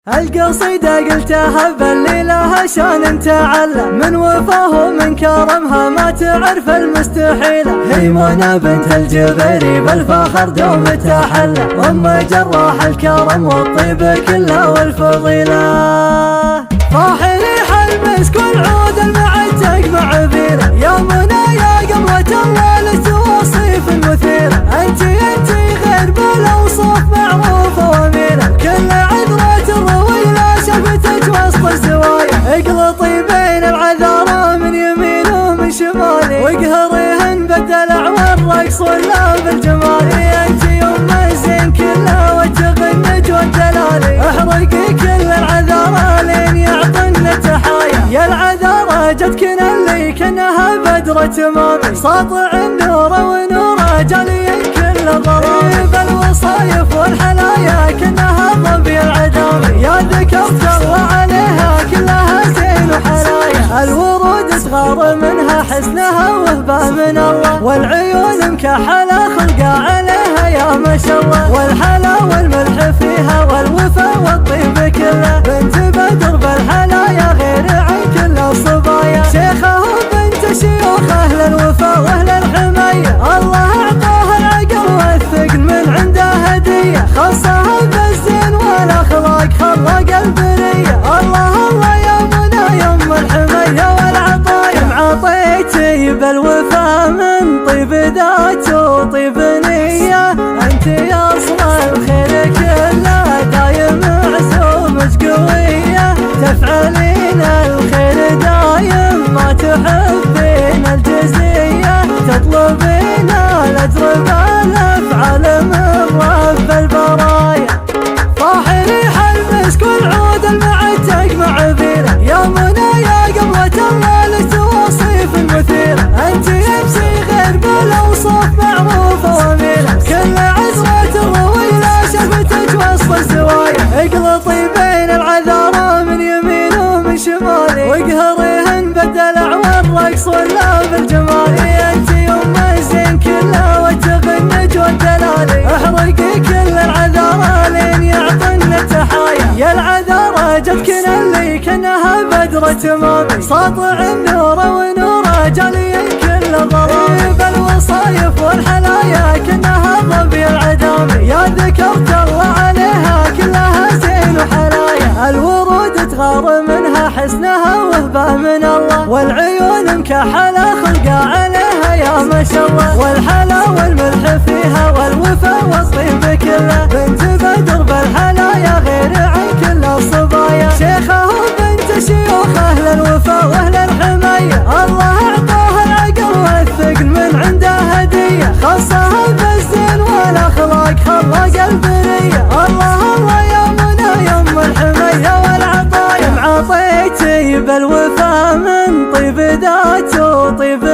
القصيدة قلتها بالليلة عشان تعلم من وفاه ومن كرمها ما تعرف المستحيلة. هي منى بنت الجبري بالفخر دوم تحلى، أم جراح الكرم والطيب كله والفضيلة. راح ريح المسك والعود المعتق مع بيره، يا منى يا قمرة الله للتوصيف المثيرة. انت غير بالاوصاف معروفة واميرة، كل عذرة الرويلة شفتك وسط الزوايا. اقلطي بين العذارى من يمين ومن شمالي، واقهريهن بالدلع والرقص ولا بالجمال. انت يوم الزين كله والتغنج والدلالي، احرقي كل العذارى لين يعطن تحايا. يا العذارى جتكن اللي كانها بدرة تمامي، ساطع النور ونوره جالي كل الغرام. بالوصايف والحلايا كانها ضبي العدامي، يا ذكرت الله عليها كلها زين وحلايا. الورود صغار منها حسنها وهبه من الله، والعيون مكحله خلقه عليها يا ما شاء الله. والحلا والملح فيها والوفا والطيب كله، بنت بدر بالحلايا غير عن كل الصبايا. شيخه وبنت شيوخ اهل الوفا واهل الحمايه، الله اعطاها العقل والثقل من عنده هديه. خصها بالزين والاخلاق خلق البريه، الله الله يا منى يا ام الحمايه والعطايا. معطيتي بالوفا من طيب ذات وطيب نيه، انت يا اصل الخير كله دايم عزومك قويه. تفعلين الخير دايم ما تحبين الجزيه، تطلبين الاجر بالافعال من رب البرايا. طاح ريح المسك والعود المعتق مع بيره، يا منى يا قمرة الله للتوصيف المثيرة. انت يمسي غير بالاوصاف معروفة واميرة، كل عزرة الرويلة شفتك وسط الزوايا. اقلطي بين العذارى من يمين ومن شمالي، واقهريهن بالدلع والرقص ولا بالجمال. انت يوم الزين كله والتغنج والدلالي، احرقي كل العذارى لين يعطن تحايا. يا العذارى جتكن اللي كانها بدرة تمامي، ساطع النور ونوره جالي كل الغرام. بالوصايف والحلايا كانها ضبي العدامي، يا ذكرت الله عليها كلها زين وحلايا. الورود تغار منها حسنها وهبه من الله، والعيون مكحله خلقه عليها يا ما شاء الله. والحلا والملح فيها والوفا والطيب كله، بنت بدر بالحلايا غير عن كل الصبايا. شيخه وبنت شيوخ اهل الوفا واهل الحمايه، الله اعطاها العقل والثقل من عنده هديه. خصها بالزين والاخلاق خلق البريه، الله الله يا منى يا ام الحمايه والعطايا. معطيتي بالوفا من طيب ذات وطيب